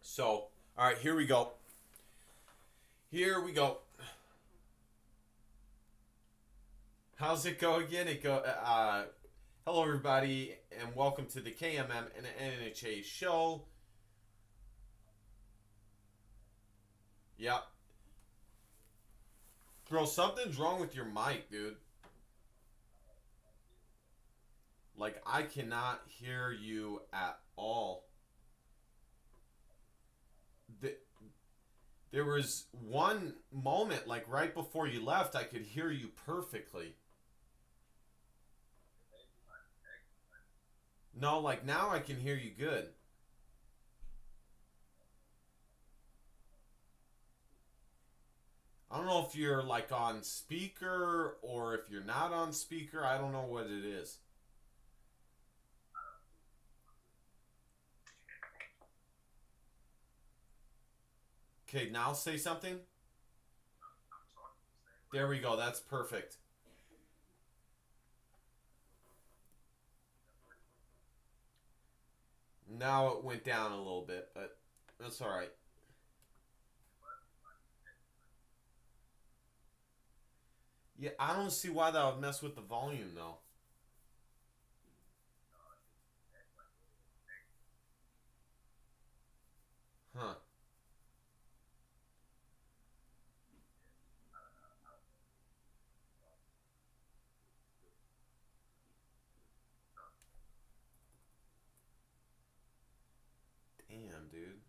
So, all right, here we go. Here we go. How's it go again? Hello, everybody, and welcome to the KMM and NHA show. Yep. Bro, something's wrong with your mic, dude. Like, I cannot hear you at all. The, there was one moment, like right before you left, I could hear you perfectly. No, like now I can hear you good. I don't know if you're like on speaker or if you're not on speaker. I don't know what it is. Okay, now say something. There we go. That's perfect. Now it went down a little bit, but that's all right. Yeah, I don't see why that would mess with the volume though. Huh. Damn, dude.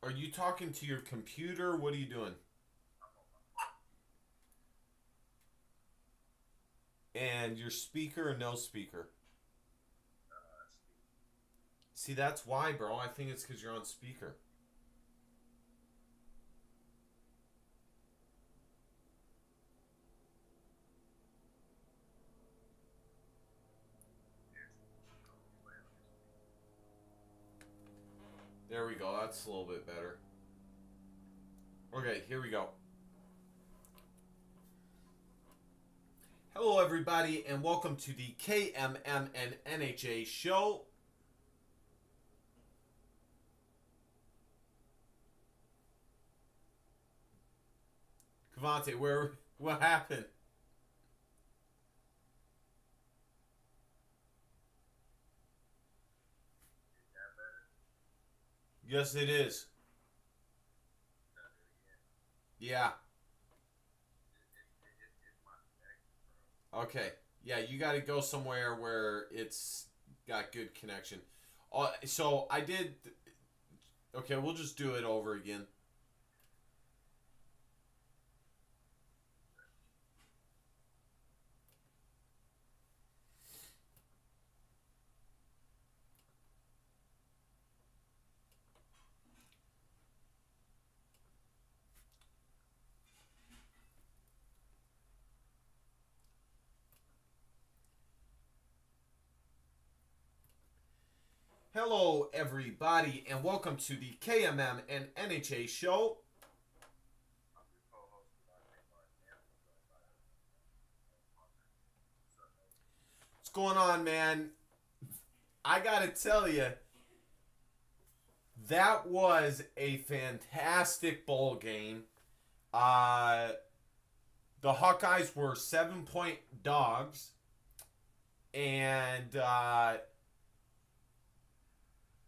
Are you talking to your computer? What are you doing? And your speaker or no speaker? See, that's why, bro. I think it's because you're on speaker. There we go. That's a little bit better. Okay, here we go. Hello, everybody, and welcome to the KMM and NHA show. Cavante, what happened? Yes, it is. Yeah. Okay. Yeah, you got to go somewhere where it's got good connection. So I did. Okay, we'll just do it over again. Hello, everybody, and welcome to the KMM and NHA show. What's going on, man? I gotta tell you, that was a fantastic bowl game. Uh, the Hawkeyes were 7-point dogs, and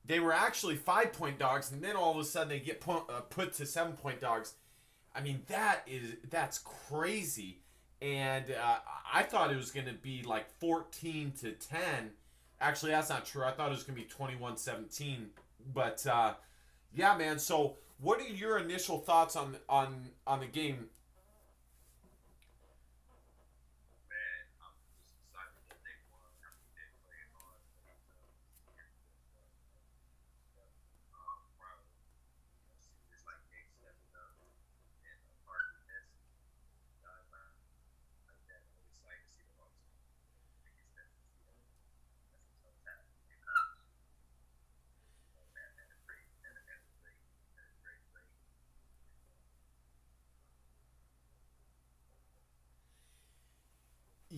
they were actually 5-point dogs, and then all of a sudden they get put to 7-point dogs. I mean, that's crazy. And I thought it was going to be like 14-10. Actually, that's not true. I thought it was going to be 21-17. But yeah, man. So, what are your initial thoughts on the game?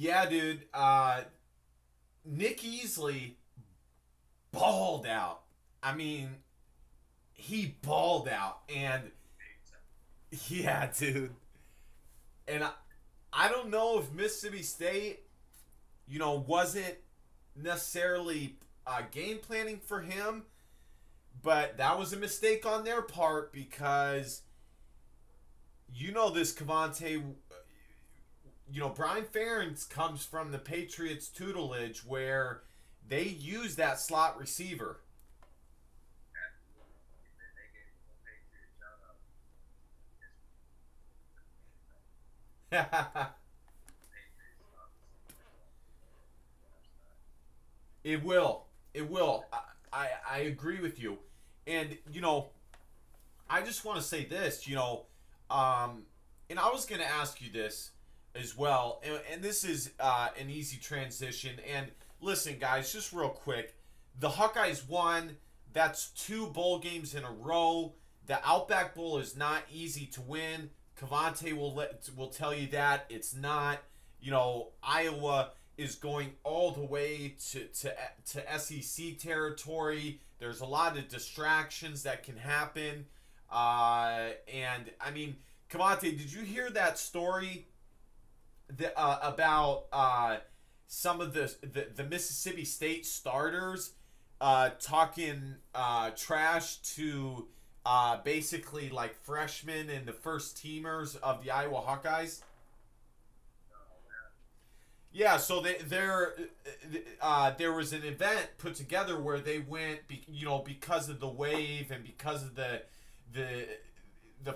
Yeah, dude. Nick Easley balled out. I mean, he balled out, and yeah, dude. And I don't know if Mississippi State, wasn't necessarily game planning for him, but that was a mistake on their part because this Cavante. Brian Ferentz comes from the Patriots tutelage where they use that slot receiver. It will. It will. I agree with you. And, I just want to say this, and I was going to ask you this as well. And this is an easy transition. And listen, guys, just real quick. The Hawkeyes won. That's 2 bowl games in a row. The Outback Bowl is not easy to win. Cavante will tell you that. It's not. Iowa is going all the way to SEC territory. There's a lot of distractions that can happen. And, I mean, Cavante, did you hear that story about some of the Mississippi State starters talking trash to basically like freshmen and the first teamers of the Iowa Hawkeyes? Yeah, so there was an event put together where they went, because of the wave and because of the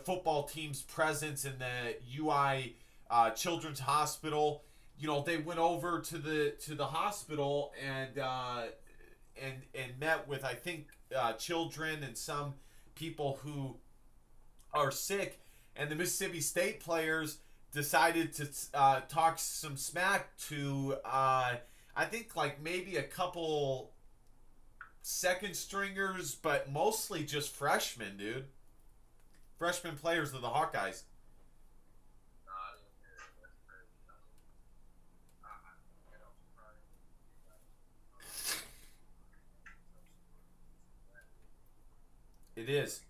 football team's presence in the UI Children's Hospital. They went over to the hospital and met with, I think, children and some people who are sick, and the Mississippi State players decided to talk some smack to I think like maybe a couple second stringers, but mostly just freshmen, dude. Freshman players of the Hawkeyes. It is.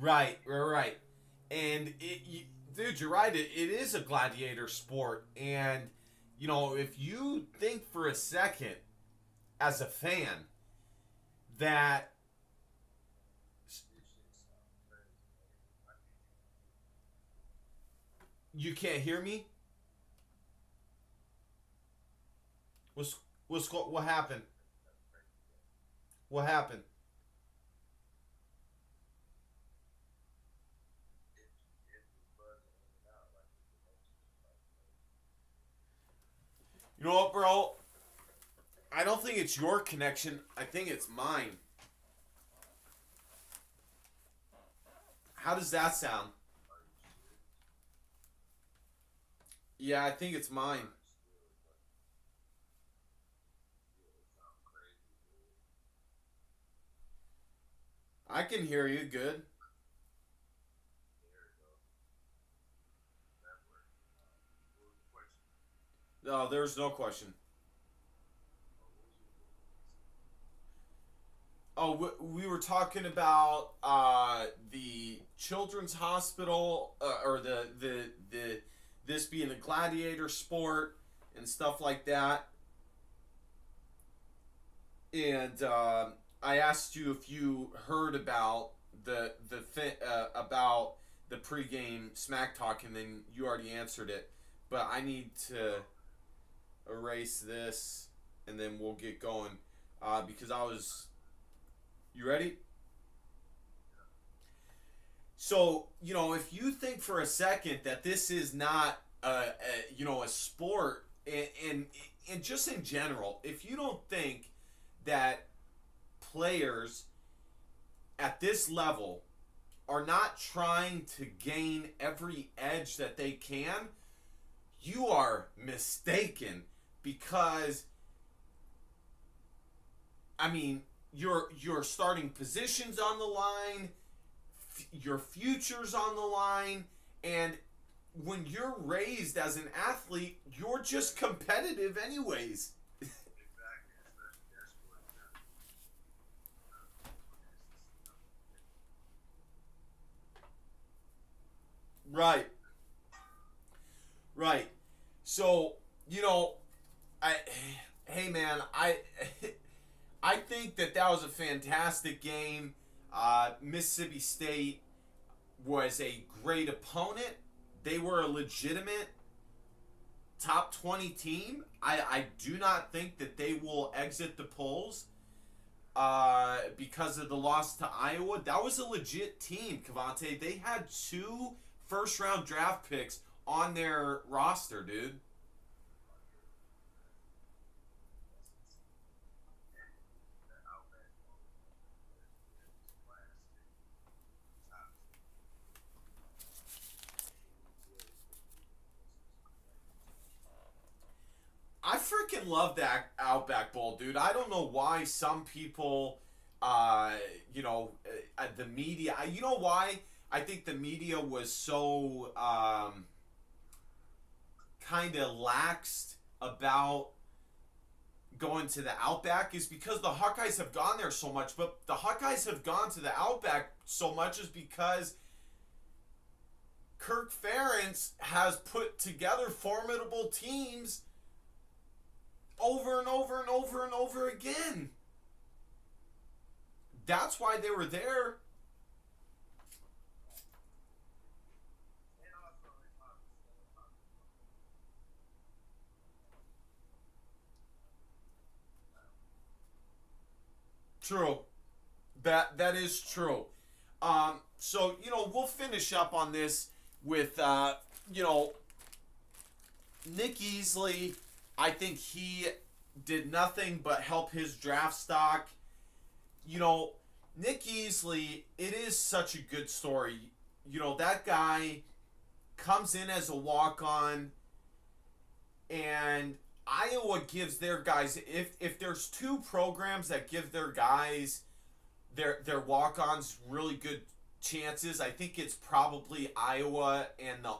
Right. And dude, you're right. It is a gladiator sport, and if you think for a second, as a fan, that you can't hear me, what happened? What happened? You know what, bro? I don't think it's your connection. I think it's mine. How does that sound? Yeah, I think it's mine. I can hear you good. No, there's no question. Oh, we were talking about the children's hospital, or the this being a gladiator sport and stuff like that. And I asked you if you heard about about the pregame smack talk, and then you already answered it. But I need to erase this, and then we'll get going. Because I was, you ready? So, if you think for a second that this is not a sport, and just in general, if you don't think that players at this level are not trying to gain every edge that they can, you are mistaken, because I mean, your starting position's on the line, your future's on the line, and when you're raised as an athlete, you're just competitive anyways. Right. Right. So, I hey man, I think that was a fantastic game. Mississippi State was a great opponent. They were a legitimate top 20 team. I do not think that they will exit the polls because of the loss to Iowa. That was a legit team, Cavante. They had 2 first-round draft picks on their roster, dude. I freaking love that Outback Bowl, dude. I don't know why some people, the media. You know why? I think the media was so kind of laxed about going to the Outback is because the Hawkeyes have gone there so much. But the Hawkeyes have gone to the Outback so much is because Kirk Ferentz has put together formidable teams over and over and over and over again. That's why they were there. True. That is true. So we'll finish up on this with Nick Easley. I think he did nothing but help his draft stock. Nick Easley, it is such a good story. That guy comes in as a walk-on, and Iowa gives their guys, if there's 2 programs that give their guys, their walk-ons really good chances, I think it's probably Iowa and the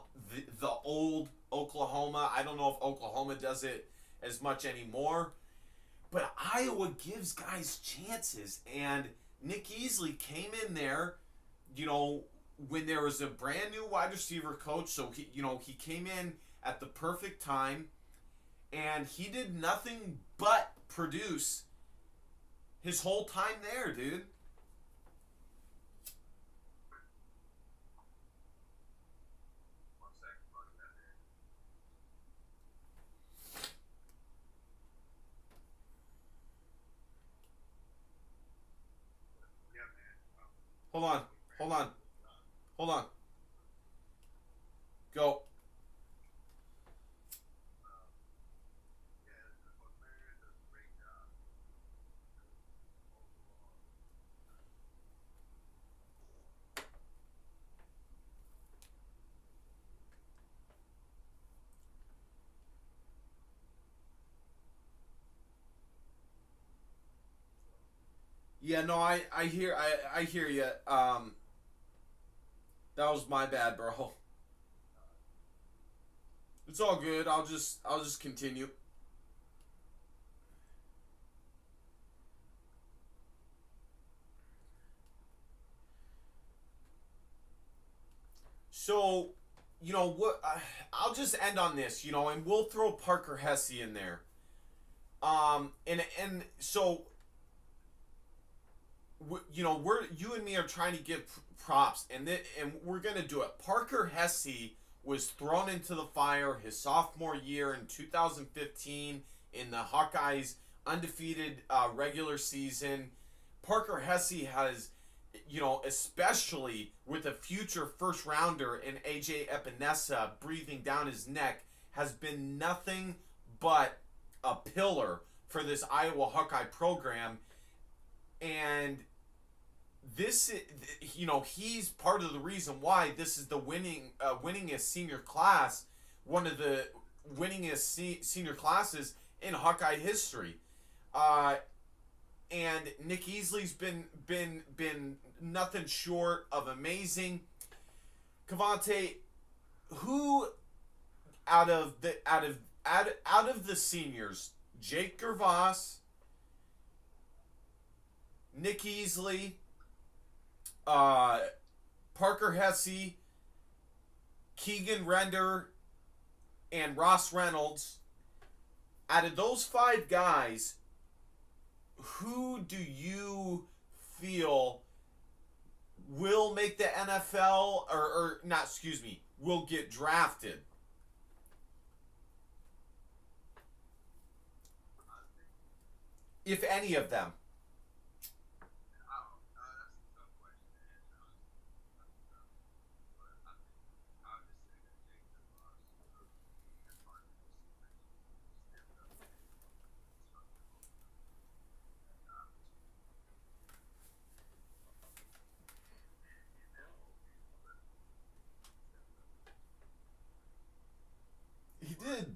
old Oklahoma. I don't know if Oklahoma does it as much anymore, but Iowa gives guys chances. And Nick Easley came in there, when there was a brand new wide receiver coach, so he came in at the perfect time, and he did nothing but produce his whole time there, dude. Hold on. Hold on. Hold on. Go. Yeah, no, I hear you. That was my bad, bro. It's all good. I'll just continue. So, what? I'll just end on this, and we'll throw Parker Hesse in there. And so, we're you and me are trying to give props, and we're gonna do it. Parker Hesse was thrown into the fire his sophomore year in 2015 in the Hawkeyes' undefeated regular season. Parker Hesse has, especially with a future first rounder in AJ Epinesa breathing down his neck, has been nothing but a pillar for this Iowa Hawkeye program. And this, he's part of the reason why this is the winningest senior class, one of the winningest senior classes in Hawkeye history. And Nick Easley's been nothing short of amazing. Cavante, who out of the seniors, Jake Gervas, Nick Easley, Parker Hesse, Keegan Render, and Ross Reynolds, out of those 5 guys, who do you feel will make the NFL or not, excuse me, will get drafted? If any of them. He did.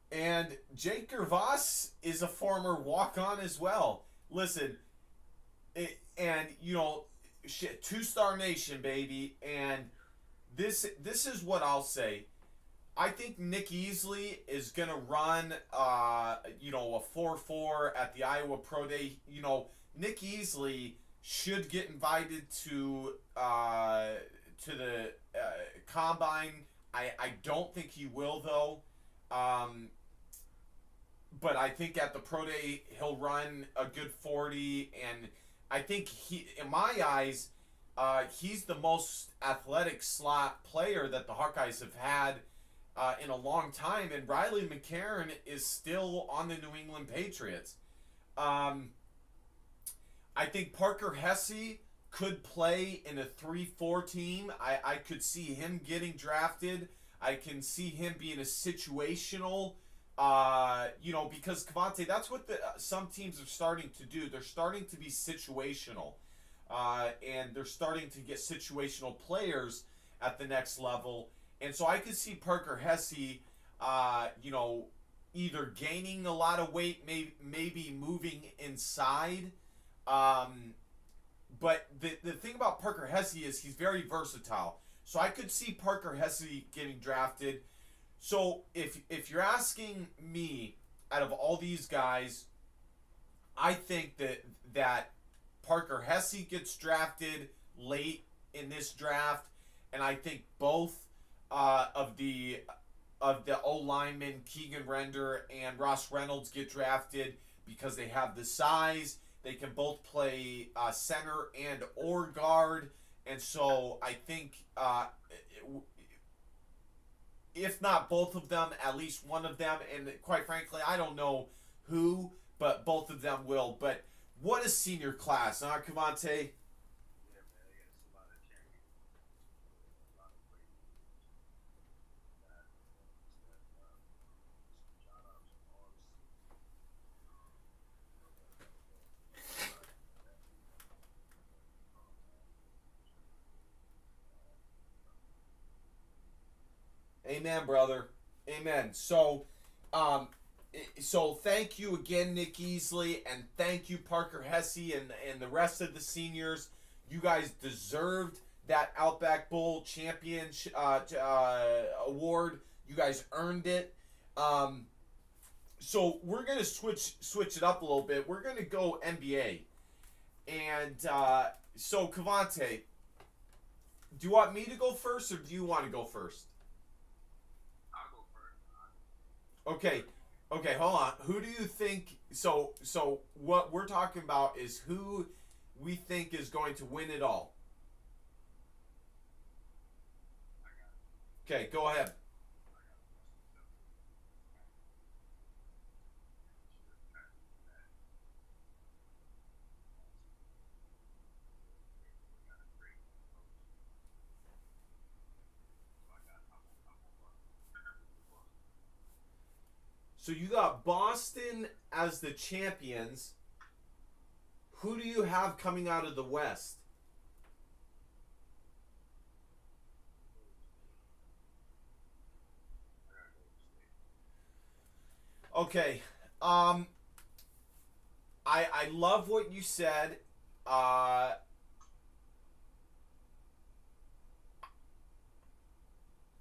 And Jake Gervas is a former walk-on as well. Listen, and shit, 2-star nation, baby. And this is what I'll say. I think Nick Easley is gonna run, a 4.4 at the Iowa Pro Day. Nick Easley should get invited to the combine. I don't think he will though. But I think at the Pro Day he'll run a good 40, and I think in my eyes, he's the most athletic slot player that the Hawkeyes have had in a long time, and Riley McCarron is still on the New England Patriots. I think Parker Hesse could play in a 3-4 team. I could see him getting drafted. I can see him being a situational, because Cavante, that's what some teams are starting to do. They're starting to be situational, and they're starting to get situational players at the next level. And so I could see Parker Hesse, either gaining a lot of weight, maybe moving inside. But the thing about Parker Hesse is he's very versatile. So I could see Parker Hesse getting drafted. So if you're asking me, out of all these guys, I think that Parker Hesse gets drafted late in this draft, and I think both of the O linemen, Keegan Render and Ross Reynolds, get drafted because they have the size. They can both play center and or guard, and so I think if not both of them, at least one of them, and quite frankly, I don't know who, but both of them will. But what a senior class, huh, Cavante? Amen, brother. Amen. So thank you again, Nick Easley, and thank you, Parker Hesse, and the rest of the seniors. You guys deserved that Outback Bowl champion award. You guys earned it. So we're gonna switch it up a little bit. We're gonna go NBA, and so Cavante, do you want me to go first, or do you want to go first? Okay, hold on. Who do you think? So what we're talking about is who we think is going to win it all. Okay, go ahead. So you got Boston as the champions. Who do you have coming out of the West? Okay. I love what you said. I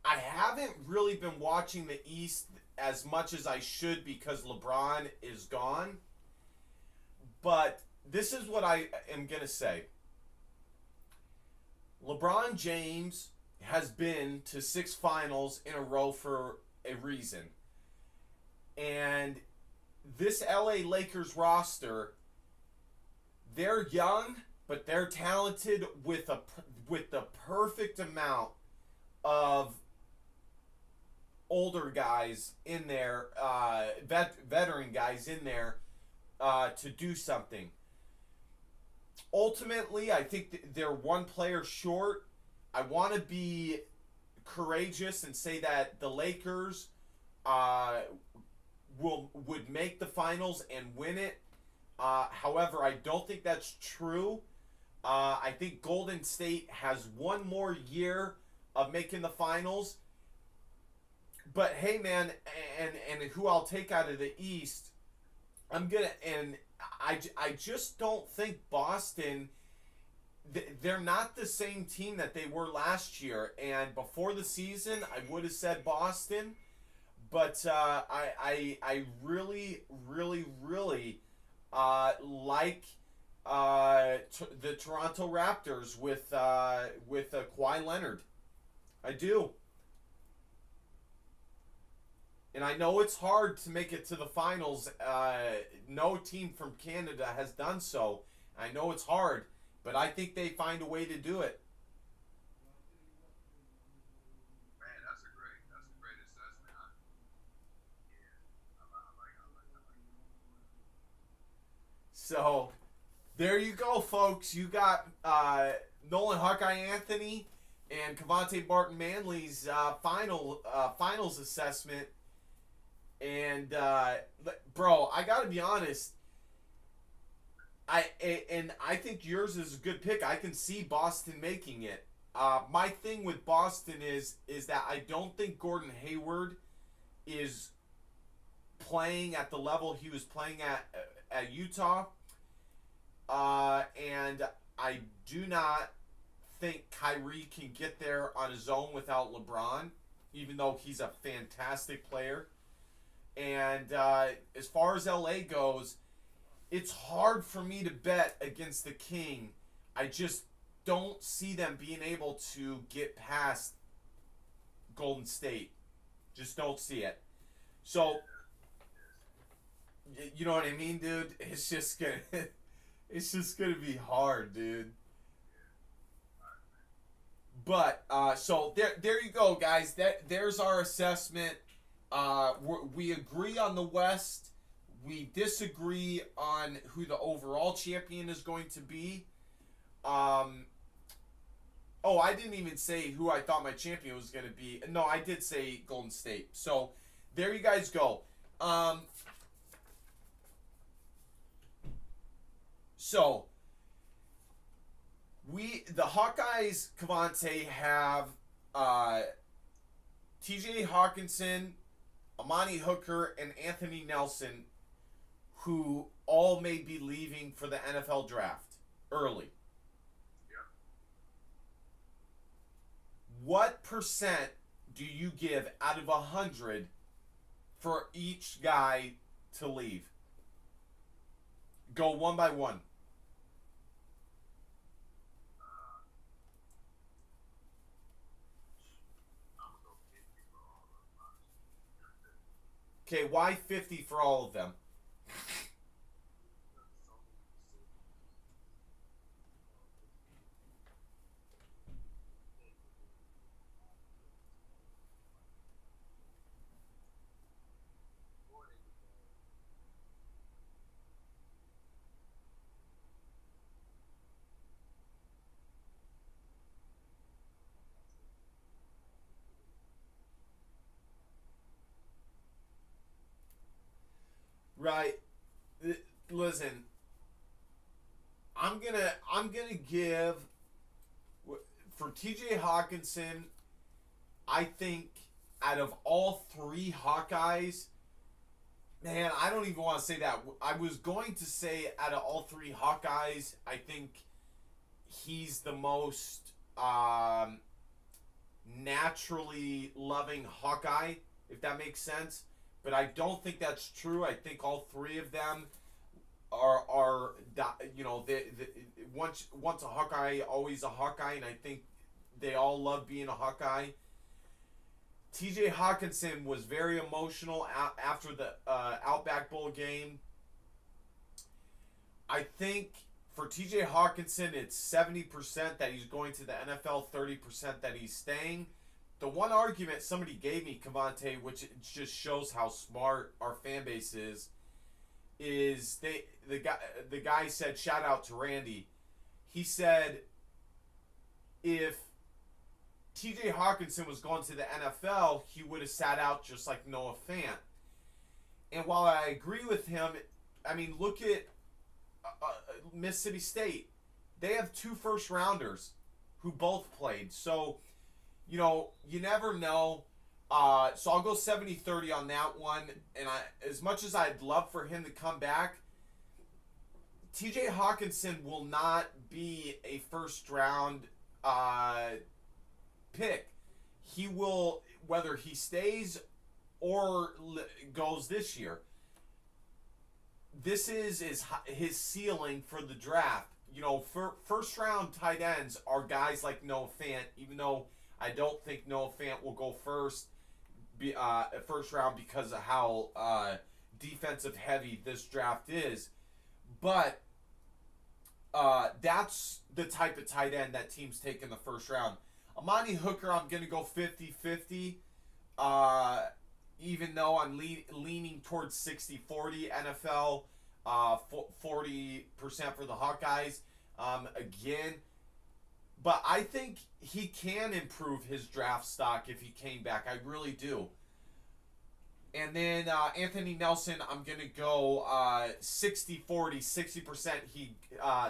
haven't really been watching the East as much as I should because LeBron is gone. But this is what I am going to say. LeBron James has been to 6 finals in a row for a reason. And this LA Lakers roster, they're young, but they're talented with the perfect amount of older guys in there, veteran guys in there to do something. Ultimately, I think they're one player short. I want to be courageous and say that the Lakers would make the finals and win it. However, I don't think that's true. I think Golden State has one more year of making the finals. But hey, man, and who I'll take out of the East, I just don't think Boston. They're not the same team that they were last year. And before the season, I would have said Boston, but I really, really, really like the Toronto Raptors with Kawhi Leonard. I do. And I know it's hard to make it to the finals. No team from Canada has done so. I know it's hard, but I think they find a way to do it. Man, that's a great assessment. I like So there you go, folks. You got Nolan Hawkeye Anthony and Cavante Barton Manley's finals assessment. And bro, I gotta be honest. I think yours is a good pick. I can see Boston making it. My thing with Boston is that I don't think Gordon Hayward is playing at the level he was playing at Utah. And I do not think Kyrie can get there on his own without LeBron, even though he's a fantastic player. And as far as LA goes, it's hard for me to bet against the King. I just don't see them being able to get past Golden State. Just don't see it. So, you know what I mean, dude? It's just gonna be hard, dude. But so there you go, guys. There's our assessment. We agree on the West. We disagree on who the overall champion is going to be. Oh, I didn't even say who I thought my champion was going to be. No, I did say Golden State. So there you guys go. So the Hawkeyes, Cavante, have T.J. Hawkinson, Amani Hooker, and Anthony Nelson, who all may be leaving for the NFL draft early. Yeah. What percent do you give out of 100 for each guy to leave? Go one by one. I'm gonna go 50 for all of them. Okay, why 50 for all of them? Right. Listen, I'm gonna give for TJ Hawkinson. I think out of all three Hawkeyes, man, I don't even want to say that. I was going to say out of all three Hawkeyes, I think he's the most naturally loving Hawkeye, if that makes sense. But I don't think that's true. I think all three of them are once a Hawkeye, always a Hawkeye, and I think they all love being a Hawkeye. TJ Hawkinson was very emotional after the Outback Bowl game. I think for TJ Hawkinson, it's 70% that he's going to the NFL, 30% that he's staying. The one argument somebody gave me, Cavante, which it just shows how smart our fan base is the guy said, shout out to Randy. He said if TJ Hawkinson was going to the NFL, he would have sat out just like Noah Fant. And while I agree with him, I mean, look at Mississippi State. They have 2 first-rounders who both played. So, you know, you never know. So I'll go 70-30 on that one. And as much as I'd love for him to come back, TJ Hawkinson will not be a first-round pick. He will, whether he stays or goes this year, this is his ceiling for the draft. You know, for first round tight ends are guys like Noah Fant, even though I don't think Noah Fant will go first round because of how defensive heavy this draft is. But that's the type of tight end that teams take in the first round. Amani Hooker, I'm going to go 50-50. Even though I'm leaning towards 60-40 NFL, 40% for the Hawkeyes. Again, but I think he can improve his draft stock if he came back. I really do. And then Anthony Nelson, I'm going to go 60-40. 60% he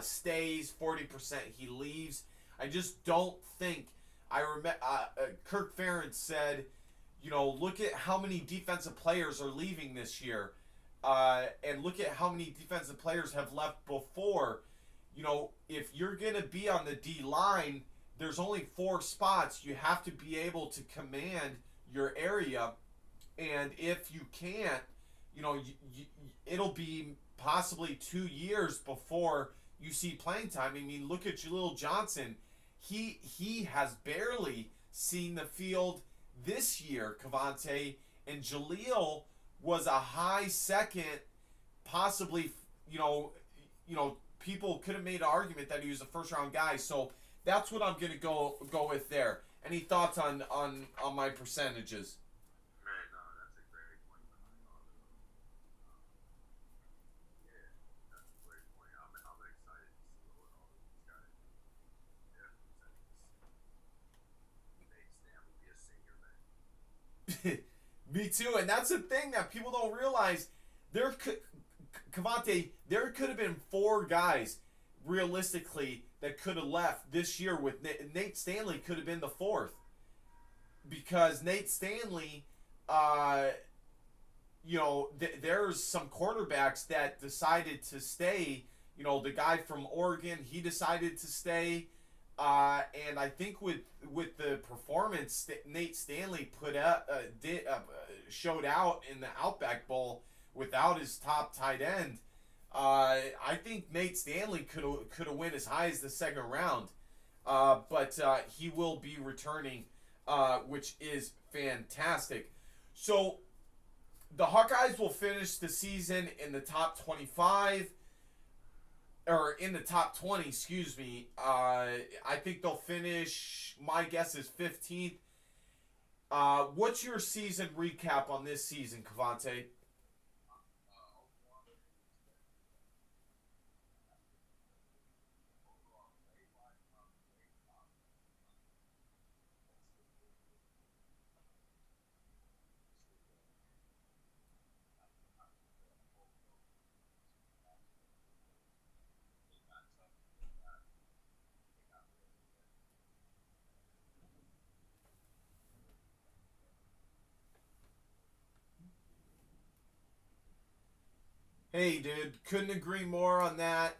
stays, 40% he leaves. I just don't think... I remember Kirk Ferentz said, you know, look at how many defensive players are leaving this year. And look at how many defensive players have left before. You know, if you're going to be on the D-line, there's only 4 spots. You have to be able to command your area. And if you can't, you know, it'll be possibly 2 years before you see playing time. I mean, look at Jaleel Johnson. He has barely seen the field this year, Cavante, and Jaleel was a high second, possibly, you know, people could have made an argument that he was a first round guy. So that's what I'm gonna go with there. Any thoughts on my percentages? Man, no, that's a great point behind all of them. Yeah, that's a great point. I'm excited to see what all of these guys do. Definitely excited to see Nate Stanley be a senior man. Me too, and that's the thing that people don't realize. Cavante, there could have been 4 guys, realistically, that could have left this year with Nate Stanley could have been the 4th. Because Nate Stanley, you know, there's some quarterbacks that decided to stay. You know, the guy from Oregon, he decided to stay. And I think with the performance that Nate Stanley showed out in the Outback Bowl without his top tight end, I think Nate Stanley could have went as high as the 2nd round. But he will be returning, which is fantastic. So the Hawkeyes will finish the season in the top 25. Or in the top 20, excuse me. I think they'll finish, my guess is 15th. What's your season recap on this season, Cavante? Hey, dude, couldn't agree more on that.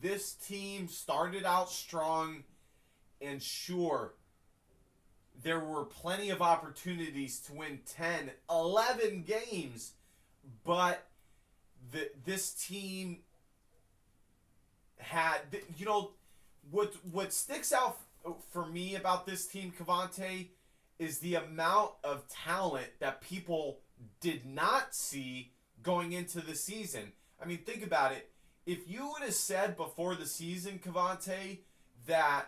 This team started out strong, and sure, there were plenty of opportunities to win 10, 11 games, but this team had, what sticks out for me about this team, Cavante, is the amount of talent that people did not see going into the season. I mean, think about it. If you would have said before the season, Cavante, that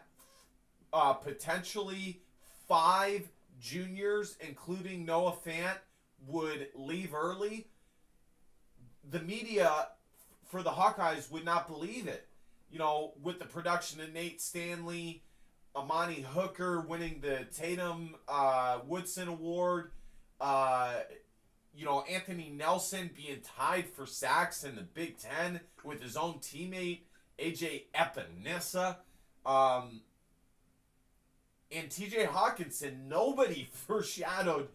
potentially 5 juniors, including Noah Fant, would leave early, the media for the Hawkeyes would not believe it. With the production of Nate Stanley, Amani Hooker winning the Tatum Woodson Award, Anthony Nelson being tied for sacks in the Big Ten with his own teammate, AJ Epinesa. And TJ Hawkinson, nobody foreshadowed,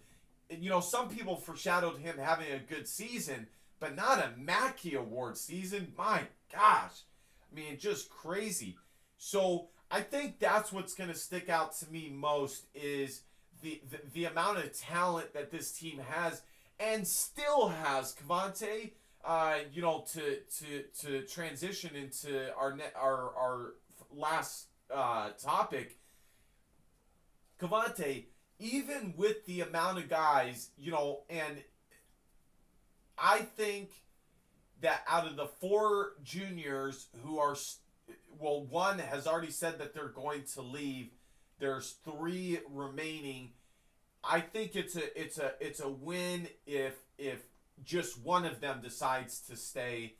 some people foreshadowed him having a good season, but not a Mackey Award season. My gosh. I mean, just crazy. So I think that's what's going to stick out to me most is the amount of talent that this team has and still has, Cavante, to transition into our last topic. Cavante, even with the amount of guys, and I think that out of the 4 juniors who are, one has already said that they're going to leave. There's 3 remaining. I think it's a win if just one of them decides to stay.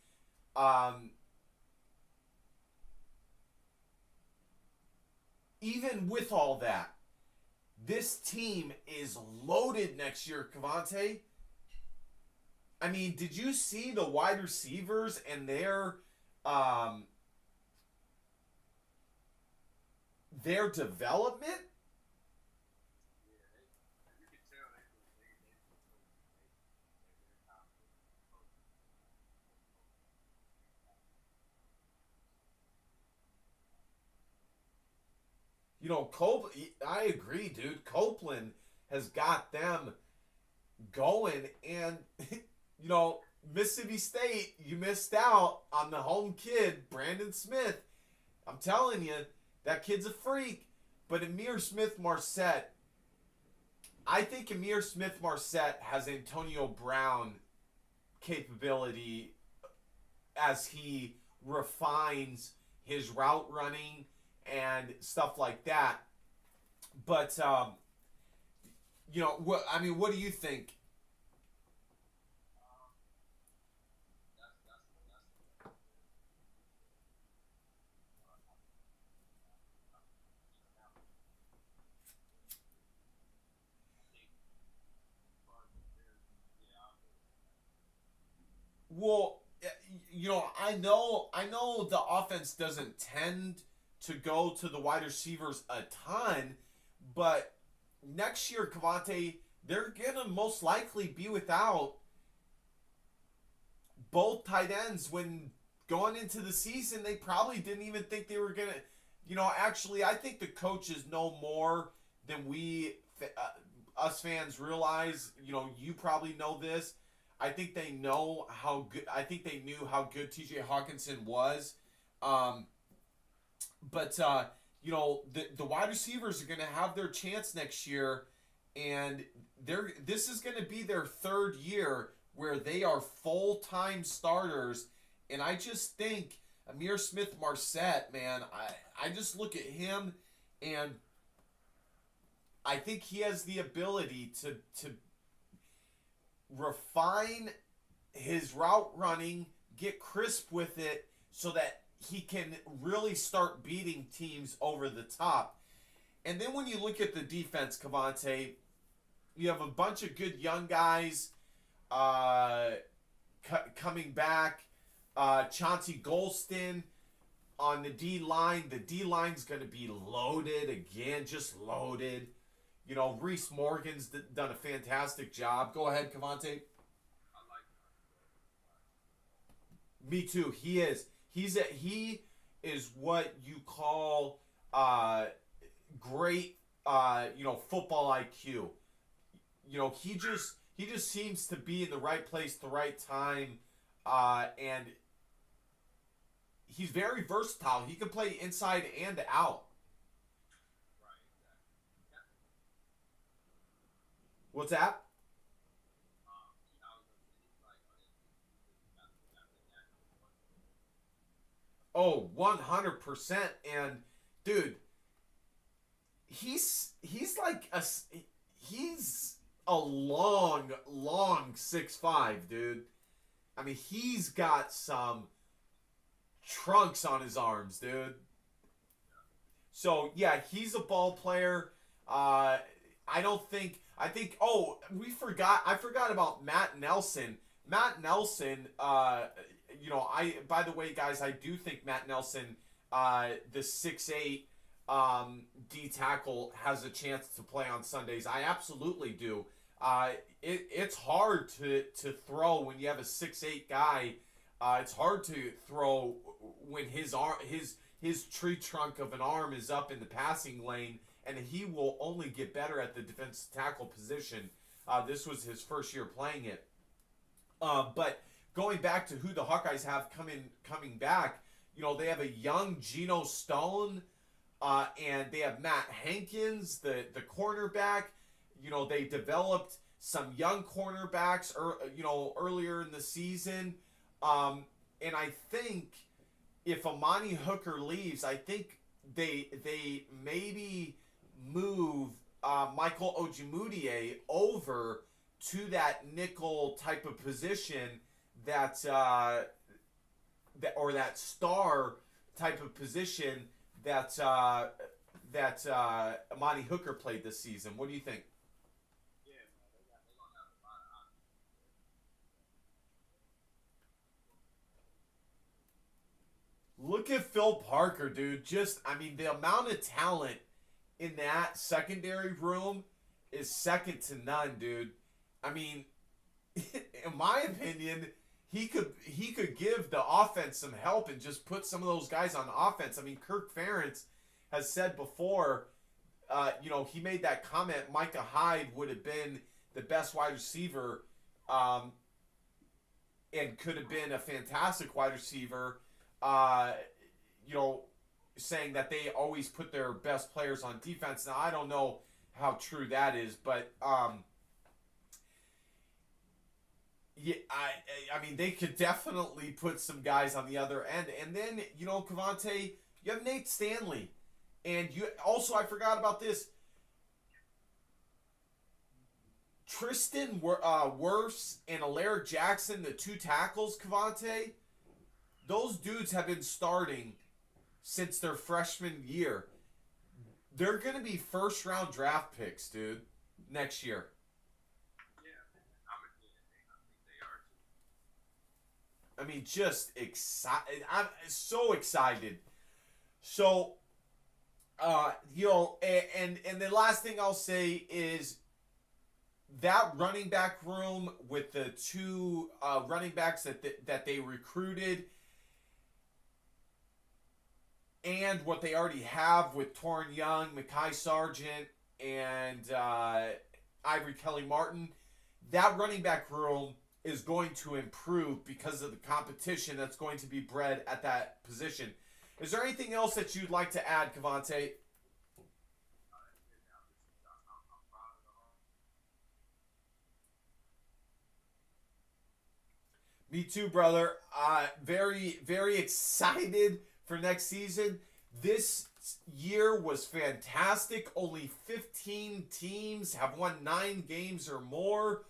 Even with all that, this team is loaded next year, Cavante. I mean, did you see the wide receivers and their development? You can tell they're confident. I agree, dude. Copeland has got them going, and Mississippi State, you missed out on the home kid, Brandon Smith. I'm telling you, that kid's a freak. But Amir Smith-Marset, I think Amir Smith-Marset has Antonio Brown capability as he refines his route running and stuff like that. But, what do you think? Well, I know the offense doesn't tend to go to the wide receivers a ton, but next year, Cavante, they're gonna most likely be without both tight ends. When going into the season, they probably didn't even think they were gonna. Actually, I think the coaches know more than us fans realize. You probably know this. I think they know how good. I think they knew how good T.J. Hawkinson was, but the wide receivers are going to have their chance next year, and this is going to be their 3rd year where they are full-time starters, and I just think Amir Smith-Marset, man, I just look at him, and I think he has the ability to refine his route running, get crisp with it so that he can really start beating teams over the top. And then when you look at the defense, Cavante, you have a bunch of good young guys coming back. Chauncey Golston on the D-line. The D-line's going to be loaded again, just loaded. Reese Morgan's done a fantastic job. Go ahead, Cavante. I like Me too. He is. He is what you call great football IQ. He just seems to be in the right place, the right time, and he's very versatile. He can play inside and out. Right, exactly. Yeah. What's that? I was gonna say he's like got the natural one. Oh, 100%. And dude, he's like he's a long 6'5", dude. I mean, he's got some trunks on his arms, dude. So yeah, he's a ball player. I don't think. I think. Oh, we forgot. I forgot about Matt Nelson. Matt Nelson. By the way, guys, I do think Matt Nelson, the 6'8", D tackle, has a chance to play on Sundays. I absolutely do. It's hard to throw when you have a 6'8" guy. It's hard to throw when his tree trunk of an arm is up in the passing lane, and he will only get better at the defensive tackle position. This was his first year playing it. But going back to who the Hawkeyes have coming back, they have a young Geno Stone, and they have Matt Hankins, the cornerback. They developed some young cornerbacks, earlier in the season. And I think if Amani Hooker leaves, I think they maybe move Michael Ojemudia over to that nickel type of position that star type of position that Amani Hooker played this season. What do you think? Yeah, man, they gonna have a lot of options. Look at Phil Parker, dude. The amount of talent in that secondary room is second to none, dude. I mean, in my opinion, he could give the offense some help and just put some of those guys on offense. I mean, Kirk Ferentz has said before, he made that comment, Micah Hyde would have been the best wide receiver, and could have been a fantastic wide receiver, saying that they always put their best players on defense. Now, I don't know how true that is, but yeah, I mean, they could definitely put some guys on the other end. And then, Cavante, you have Nate Stanley. And you also, I forgot about this, Tristan Wirfs and Alaric Jackson, the two tackles, Cavante, those dudes have been starting since their freshman year. They're going to be first-round draft picks, dude, next year. I mean, just excited. I'm so excited. So, and the last thing I'll say is that running back room with the two running backs that they recruited, and what they already have with Torrin Young, Mekhi Sargent, and Ivory Kelly-Martin, that running back room is going to improve because of the competition that's going to be bred at that position. Is there anything else that you'd like to add, Cavante? Me too, brother. Very, very excited for next season. This year was fantastic. Only 15 teams have won 9 games or more.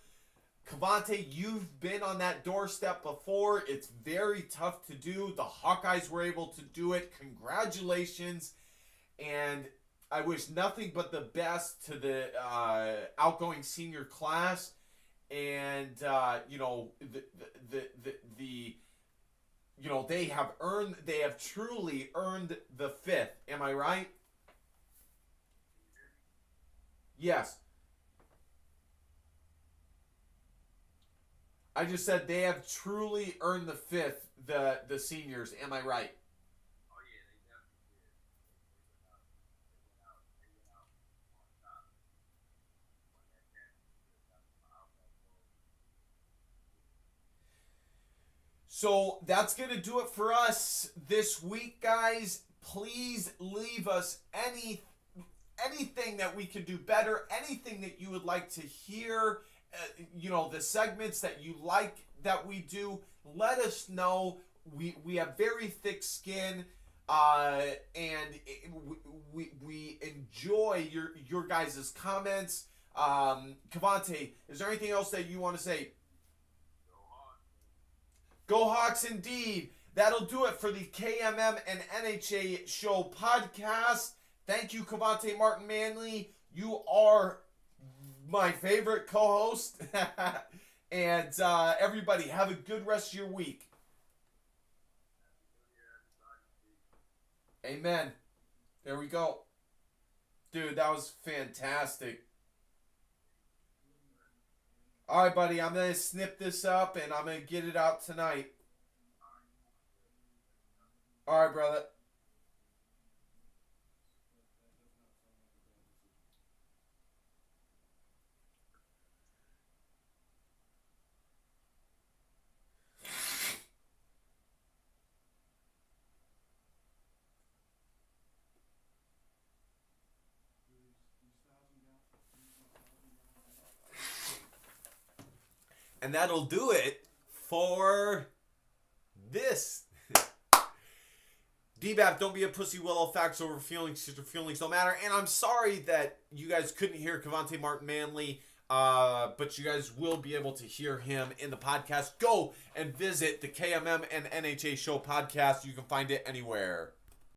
Cavante, you've been on that doorstep before. It's very tough to do. The Hawkeyes were able to do it. Congratulations. And I wish nothing but the best to the outgoing senior class. And, they have truly earned the 5th. Am I right? Yes. I just said they have truly earned the fifth, the seniors. Am I right? Oh yeah, they definitely did. They went out on top. Won that championship. Got them out that goal. So that's going to do it for us this week, guys. Please leave us anything that we can do better, anything that you would like to hear, the segments that you like that we do. Let us know. We have very thick skin, and we enjoy your guys' comments. Cavante, is there anything else that you want to say? Go Hawks indeed. That'll do it for the KMM and NHA show podcast. Thank you, Cavante Martin Manley. You are my favorite co-host. And everybody, have a good rest of your week. Amen. There we go. Dude, that was fantastic. All right, buddy, I'm going to snip this up, and I'm going to get it out tonight. All right, brother. And that'll do it for this. DBAP, don't be a pussy willow. Facts over feelings. Your feelings don't matter. And I'm sorry that you guys couldn't hear Cavante Martin Manley, but you guys will be able to hear him in the podcast. Go and visit the KMM and NHA show podcast. You can find it anywhere.